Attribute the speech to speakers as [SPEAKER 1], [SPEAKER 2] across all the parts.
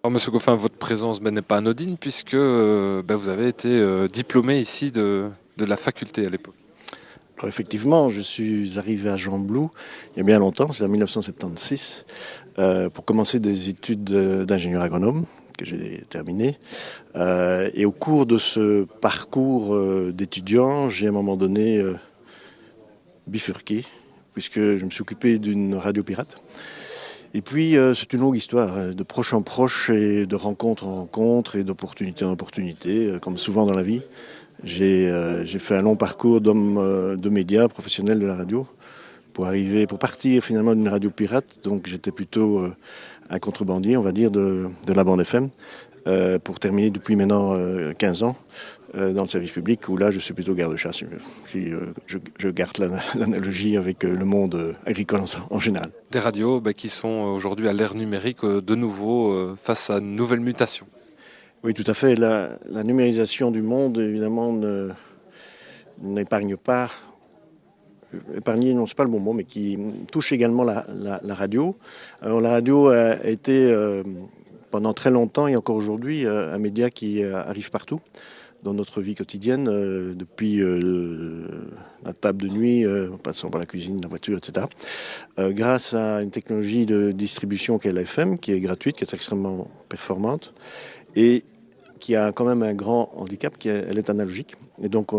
[SPEAKER 1] Alors, Monsieur Goffin, votre présence n'est pas anodine puisque vous avez été diplômé ici de la faculté à l'époque.
[SPEAKER 2] Alors effectivement, je suis arrivé à Gembloux il y a bien longtemps, c'est en 1976, pour commencer des études d'ingénieur agronome que j'ai terminées. Et au cours de ce parcours d'étudiant, j'ai à un moment donné bifurqué, puisque je me suis occupé d'une radio pirate. Et puis, c'est une longue histoire, de proche en proche et de rencontre en rencontre et d'opportunité en opportunité, comme souvent dans la vie. J'ai fait un long parcours d'homme de médias, professionnel de la radio, pour partir finalement d'une radio pirate. Donc j'étais plutôt un contrebandier, on va dire, de la bande FM, pour terminer depuis maintenant 15 ans dans le service public, où là je suis plutôt garde-chasse, si je garde l'analogie avec le monde agricole en général.
[SPEAKER 1] Des radios qui sont aujourd'hui à l'ère numérique de nouveau face à une nouvelle mutation.
[SPEAKER 2] Oui, tout à fait. La numérisation du monde, évidemment, n'épargne pas, épargner, non, c'est pas le bon mot, mais qui touche également la radio. Alors, la radio a été, pendant très longtemps et encore aujourd'hui, un média qui arrive partout dans notre vie quotidienne, depuis la table de nuit, en passant par la cuisine, la voiture, etc. Grâce à une technologie de distribution qui est la FM, qui est gratuite, qui est extrêmement performante, et qui a quand même un grand handicap, elle est analogique. Et donc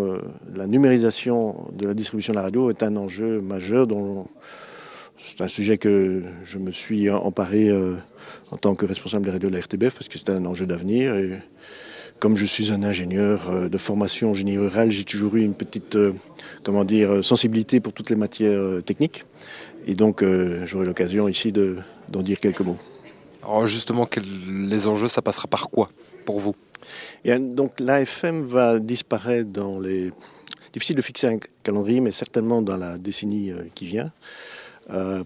[SPEAKER 2] la numérisation de la distribution de la radio est un enjeu majeur dont c'est un sujet que je me suis emparé en tant que responsable des radios de la RTBF parce que c'est un enjeu d'avenir. Et comme je suis un ingénieur de formation en génie rural, j'ai toujours eu une petite sensibilité pour toutes les matières techniques. Et donc j'aurai l'occasion ici d'en dire quelques mots.
[SPEAKER 1] Alors justement, les enjeux, ça passera par quoi pour vous?
[SPEAKER 2] Et donc l'AFM va disparaître difficile de fixer un calendrier, mais certainement dans la décennie qui vient,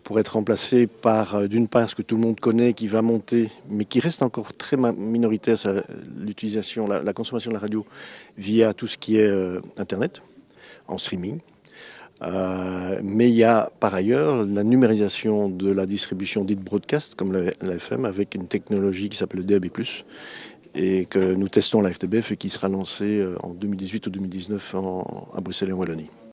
[SPEAKER 2] pour être remplacé par, d'une part, ce que tout le monde connaît, qui va monter, mais qui reste encore très minoritaire, l'utilisation, la consommation de la radio via tout ce qui est Internet, en streaming. Mais il y a par ailleurs la numérisation de la distribution dite broadcast, comme l'AFM, avec une technologie qui s'appelle le DAB+, et que nous testons à la RTBF et qui sera lancée en 2018 ou 2019 à Bruxelles et en Wallonie.